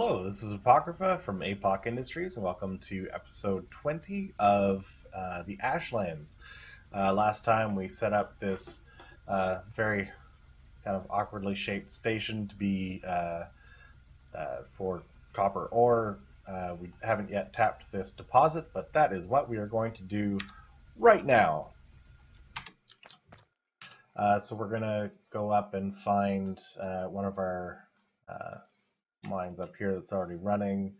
Hello, this is Apocrypha from APOC Industries, and welcome to episode 20 of the Ashlands. Last time we set up this very kind of awkwardly shaped station to be for copper ore. We haven't yet tapped this deposit, but that is what we are going to do right now. So we're going to go up and find one of our mines up here that's already running,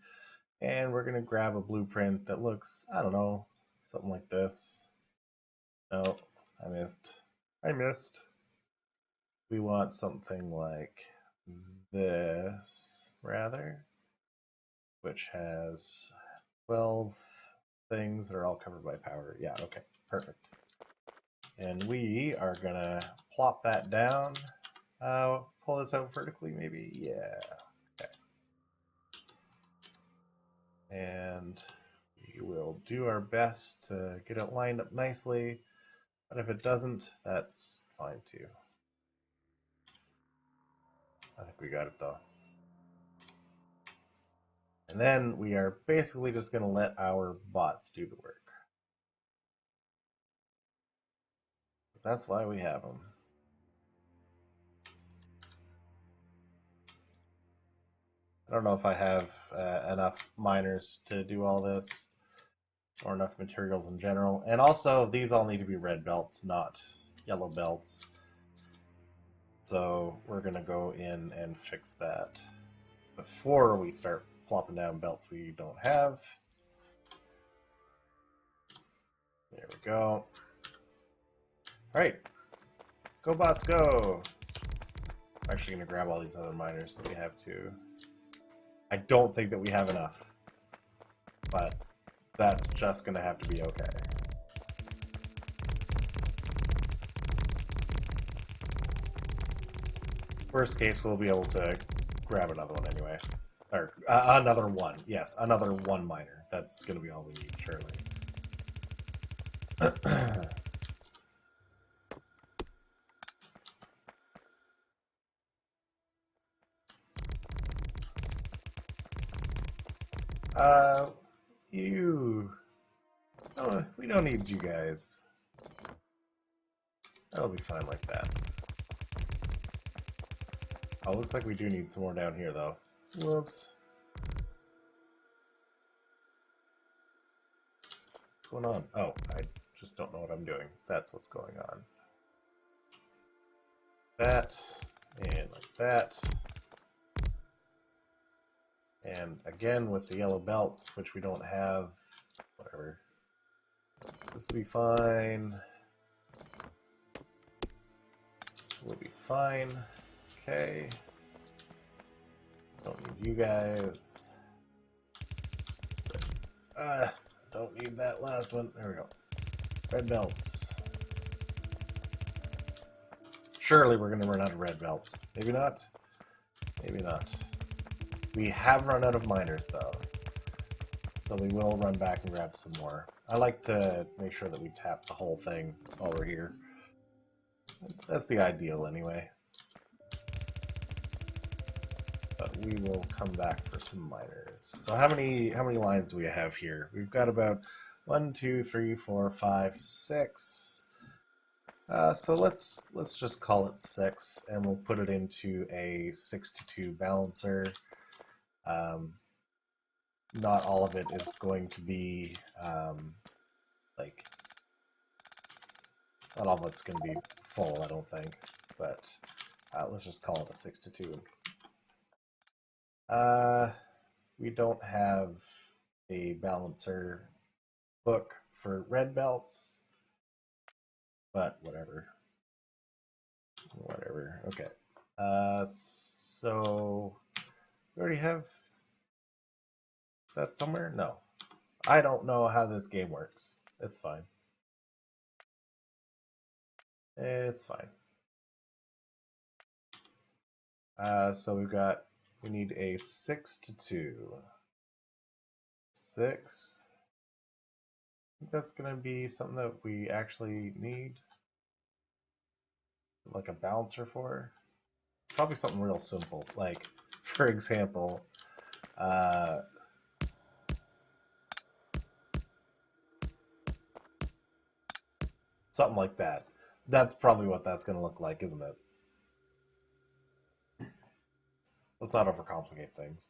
and we're going to grab a blueprint that looks, I don't know, something like this. No, I missed. We want something like this, rather, which has 12 things that are all covered by power. Yeah, okay, perfect. And we are going to plop that down. Pull this out vertically, maybe? Yeah. And we will do our best to get it lined up nicely, but if it doesn't, that's fine too. I think we got it though. And then we are basically just going to let our bots do the work. That's why we have them. I don't know if I have enough miners to do all this, or enough materials in general. And also, these all need to be red belts, not yellow belts. So we're going to go in and fix that before we start plopping down belts we don't have. There we go. Alright, go bots, go! I'm actually going to grab all these other miners that we have too. I don't think that we have enough, but that's just going to have to be okay. Worst case, we'll be able to grab another one anyway. Or, another one. Yes, another one miner. That's going to be all we need, surely. Oh, we don't need you guys. That'll be fine like that. Oh, looks like we do need some more down here, though. Whoops. What's going on? Oh, I just don't know what I'm doing. That's what's going on. That, and like that. And again, with the yellow belts, which we don't have, whatever. This will be fine. This will be fine. Okay. Don't need you guys. Don't need that last one. There we go. Red belts. Surely we're going to run out of red belts. Maybe not. Maybe not. We have run out of miners, though. So we will run back and grab some more. I like to make sure that we tap the whole thing while we're here. That's the ideal, anyway. But we will come back for some miners. So how many lines do we have here? We've got about 1, 2, 3, 4, 5, 6. So let's just call it 6, and we'll put it into a 6-to-2 balancer. Not all of it is going to be like, not all of it's going to be full, I don't think. But let's just call it a 6-to-2. We don't have a balancer book for red belts, but whatever. Whatever. Okay. So we already have that somewhere? No. I don't know how this game works. It's fine. It's fine. So we need a 6-to-2. 6. I think that's going to be something that we actually need. Like a balancer for. It's probably something real simple. Like, for example, Something like that. That's probably what that's going to look like, isn't it? Let's not overcomplicate things.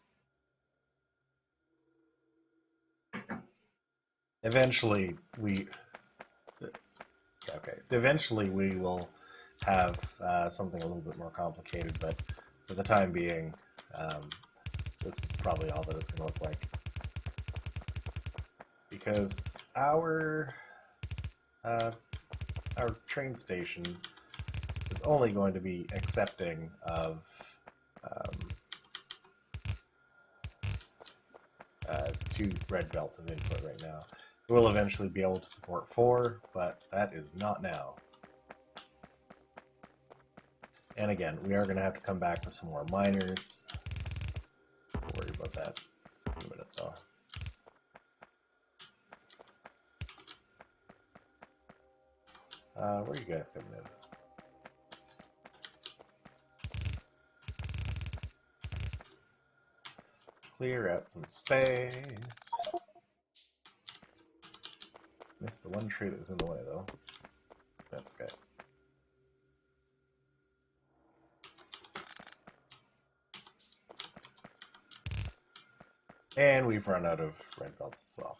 Eventually, we will have something a little bit more complicated, but for the time being, this is probably all that it's going to look like. Because our train station is only going to be accepting of 2 red belts of input right now. It will eventually be able to support 4, but that is not now. And again, we are going to have to come back with some more miners. Don't worry about that in a minute, though. Where are you guys coming in? Clear out some space. Missed the one tree that was in the way, though. That's okay. And we've run out of red belts as well.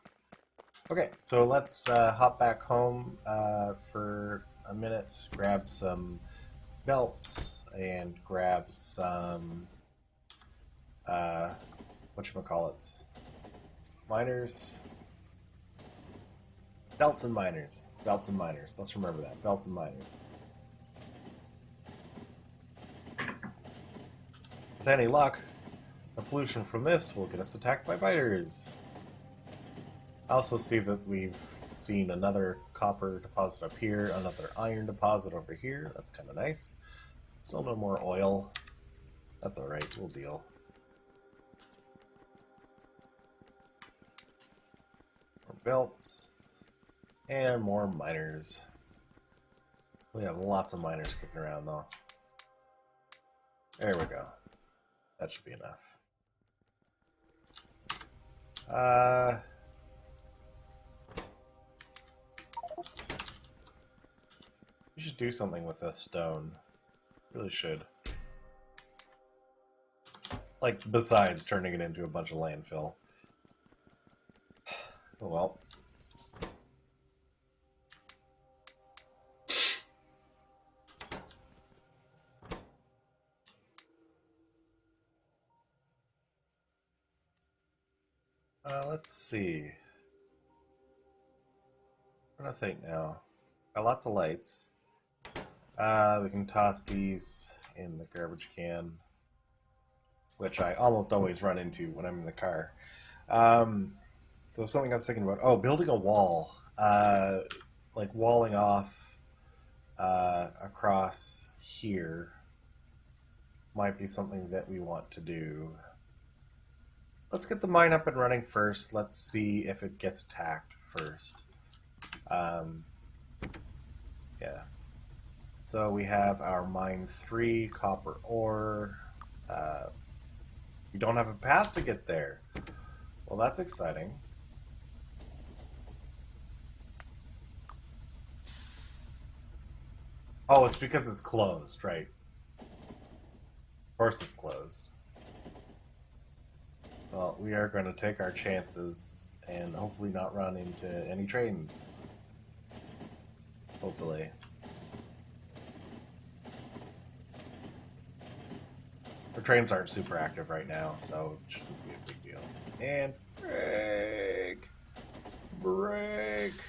Okay, so let's hop back home for a minute, grab some belts, and grab some, whatchamacallits, miners. Belts and miners. Belts and miners. Let's remember that. Belts and miners. With any luck, the pollution from this will get us attacked by biters. I also see that we've seen another copper deposit up here, another iron deposit over here. That's kind of nice. Still no more oil. That's alright, we'll deal. More belts. And more miners. We have lots of miners kicking around though. There we go. That should be enough. We should do something with this stone. Really should. Like, besides turning it into a bunch of landfill. Oh well. Let's see. I'm trying to think now. Got lots of lights. We can toss these in the garbage can, which I almost always run into when I'm in the car. There was something I was thinking about. Oh, building a wall. Like walling off across here might be something that we want to do. Let's get the mine up and running first. Let's see if it gets attacked first. Yeah. So we have our mine 3 copper ore. We don't have a path to get there. Well, that's exciting. Oh, it's because it's closed, right? Of course it's closed. Well, we are going to take our chances and hopefully not run into any trains. Hopefully. The trains aren't super active right now, so it shouldn't be a big deal. And brake! Brake!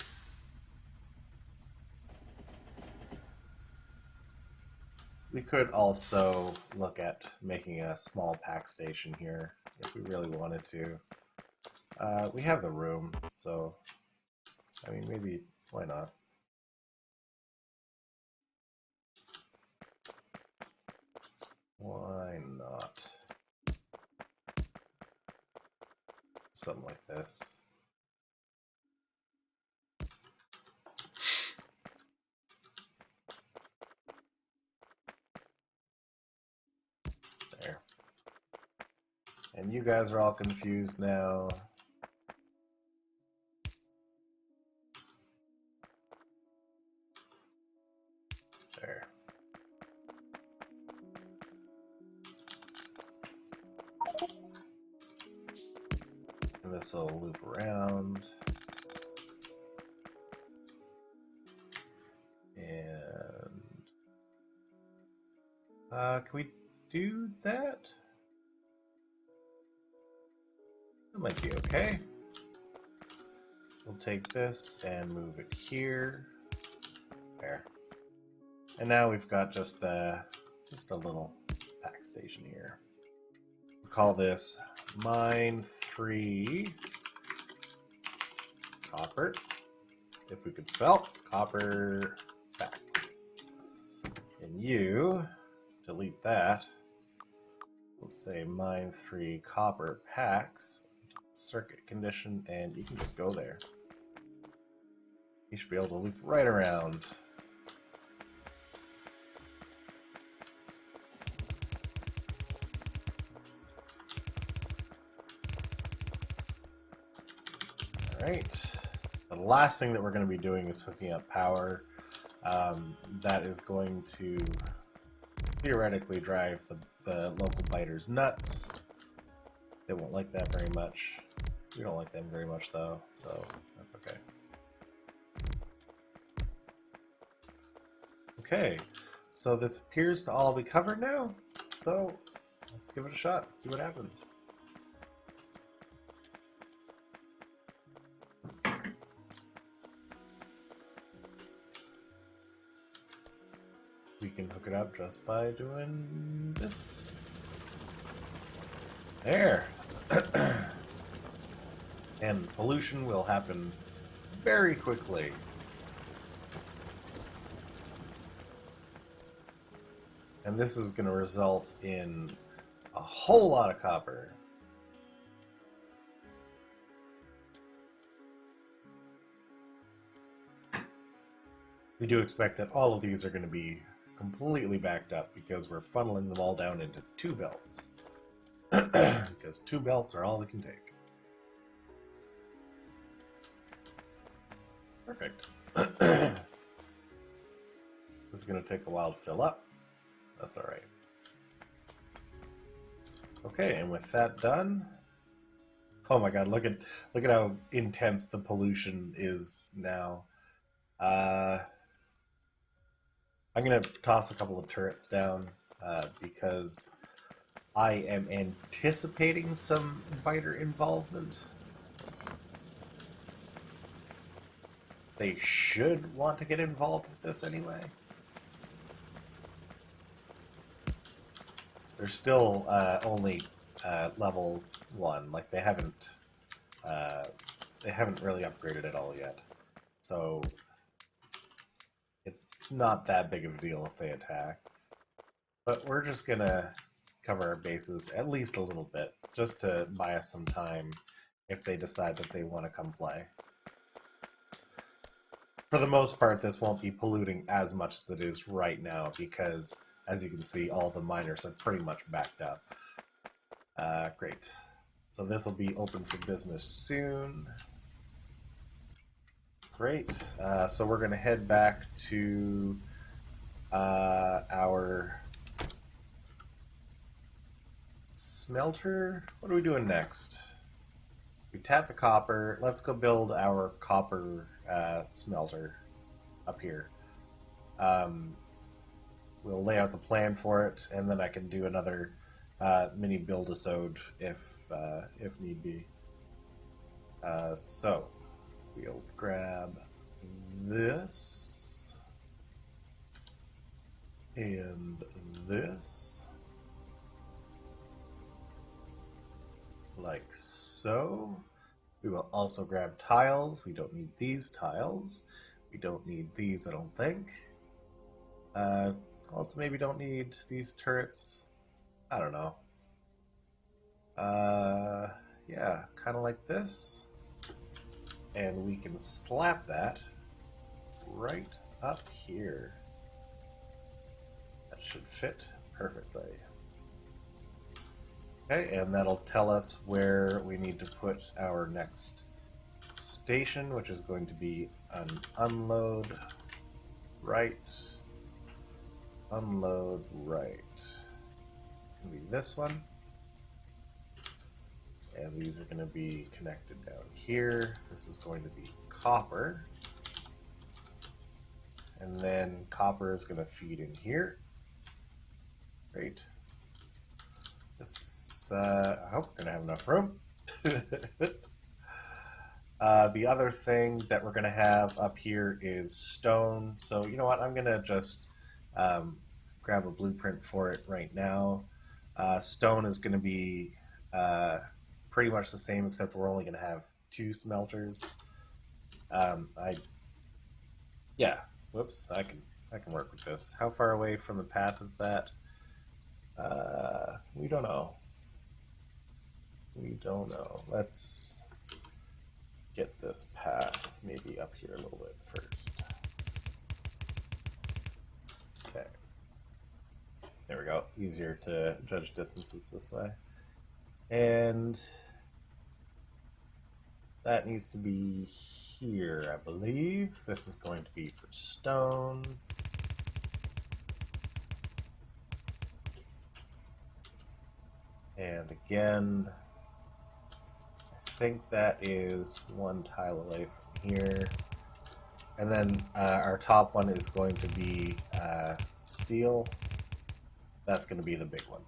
We could also look at making a small pack station here if we really wanted to. We have the room, so I mean, maybe, why not? Why not? Something like this. There. And you guys are all confused now. There. And this will loop around. And can we do that? That might be okay. We'll take this and move it here. There. And now we've got just a little pack station here. We'll call this mine 3 copper. If we could spell copper packs. And you delete that. Let's say mine 3 copper packs. Circuit condition, and you can just go there. You should be able to loop right around. Alright. The last thing that we're going to be doing is hooking up power. That is going to theoretically drive the local biters nuts. They won't like that very much. We don't like them very much though, so that's okay. Okay, so this appears to all be covered now, so let's give it a shot, see what happens. We can hook it up just by doing this. There! And pollution will happen very quickly. And this is going to result in a whole lot of copper. We do expect that all of these are going to be completely backed up because we're funneling them all down into 2 belts. Because 2 belts are all we can take. Perfect. This is going to take a while to fill up. That's alright. Okay, and with that done... Oh my god, look at how intense the pollution is now. I'm going to toss a couple of turrets down because I am anticipating some biter involvement. They should want to get involved with this anyway. They're still only level 1. Like they haven't really upgraded at all yet. So it's not that big of a deal if they attack. But we're just gonna cover our bases at least a little bit, just to buy us some time if they decide that they want to come play. For the most part, this won't be polluting as much as it is right now because, as you can see, all the miners are pretty much backed up. Great. So this will be open for business soon. Great. So we're going to head back to our smelter. What are we doing next? We tap the copper. Let's go build our copper smelter up here. We'll lay out the plan for it, and then I can do another mini build-a-sode if need be. So we'll grab this and this, like so. We will also grab tiles. We don't need these tiles. We don't need these, I don't think. Also maybe don't need these turrets. I don't know. Yeah, kind of like this. And we can slap that right up here. That should fit perfectly. Okay, and that'll tell us where we need to put our next station, which is going to be an unload right, unload right. It's going to be this one, and these are going to be connected down here. This is going to be copper, and then copper is going to feed in here. Great. This, I hope we're going to have enough room. The other thing that we're going to have up here is stone. So you know what? I'm going to just grab a blueprint for it right now. Stone is going to be pretty much the same, except we're only going to have 2 smelters. Yeah. Whoops. I can work with this. How far away from the path is that? We don't know. We don't know. Let's get this path maybe up here a little bit first. Okay. There we go. Easier to judge distances this way. And that needs to be here, I believe. This is going to be for stone. And again, I think that is 1 tile away from here. And then our top one is going to be steel. That's going to be the big one.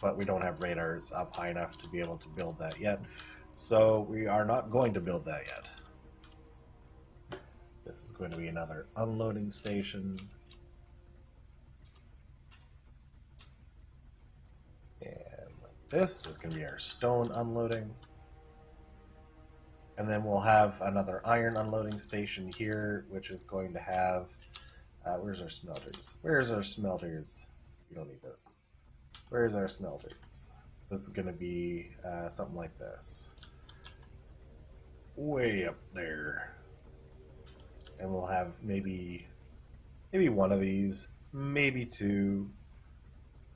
But we don't have radars up high enough to be able to build that yet. So we are not going to build that yet. This is going to be another unloading station. And this is going to be our stone unloading. And then we'll have another iron unloading station here, which is going to have... where's our smelters? Where's our smelters? We don't need this. Where's our smelters? This is going to be something like this. Way up there. And we'll have maybe 1 of these, maybe 2.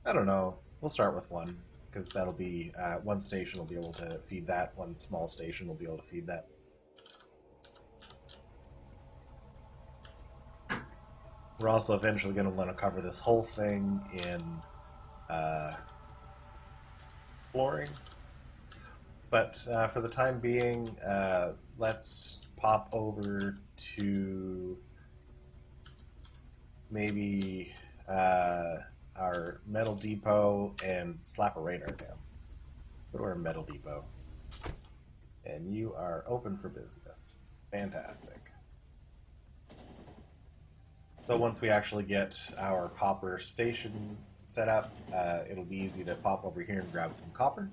I don't know. We'll start with 1. Because that'll be, 1 station will be able to feed that, 1 small station will be able to feed that. We're also eventually going to want to cover this whole thing in flooring. But for the time being, let's pop over to maybe our metal depot and slap a radar down. Go to our metal depot. And you are open for business. Fantastic. So once we actually get our copper station set up, it'll be easy to pop over here and grab some copper.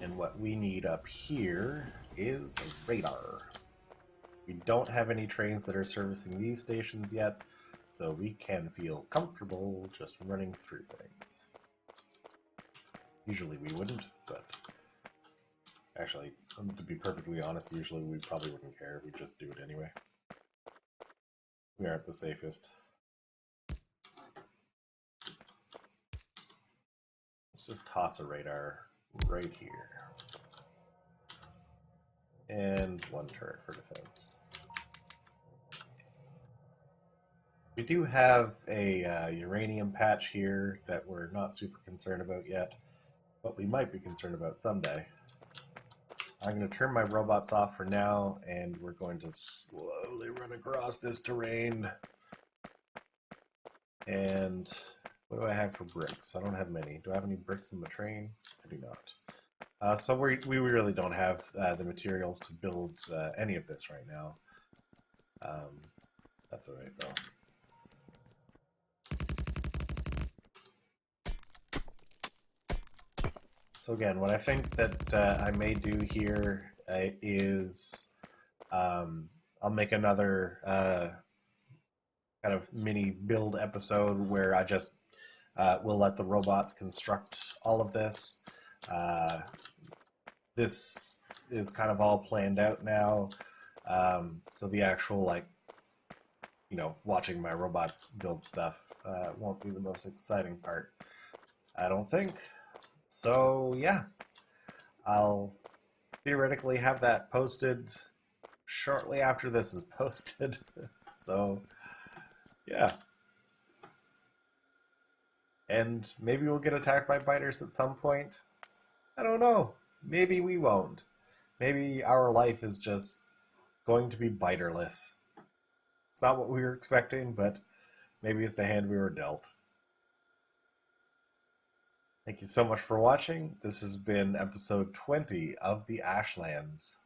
And what we need up here is a radar. We don't have any trains that are servicing these stations yet, so we can feel comfortable just running through things. Usually we wouldn't, but actually, to be perfectly honest, usually we probably wouldn't care. We'd just do it anyway. We aren't the safest. Let's just toss a radar right here. And 1 turret for defense. We do have a uranium patch here that we're not super concerned about yet, but we might be concerned about someday. I'm going to turn my robots off for now, and we're going to slowly run across this terrain. And what do I have for bricks? I don't have many. Do I have any bricks in the train? I do not. So we really don't have the materials to build any of this right now. That's alright though. So again, what I think that I may do here is I'll make another kind of mini build episode where I just will let the robots construct all of this. This is kind of all planned out now, so the actual watching my robots build stuff won't be the most exciting part. I don't think. So yeah, I'll theoretically have that posted shortly after this is posted. So yeah, and maybe we'll get attacked by biters at some point. I don't know. Maybe we won't. Maybe our life is just going to be biterless. It's not what we were expecting, but maybe it's the hand we were dealt. Thank you so much for watching. This has been episode 20 of the Ashlands.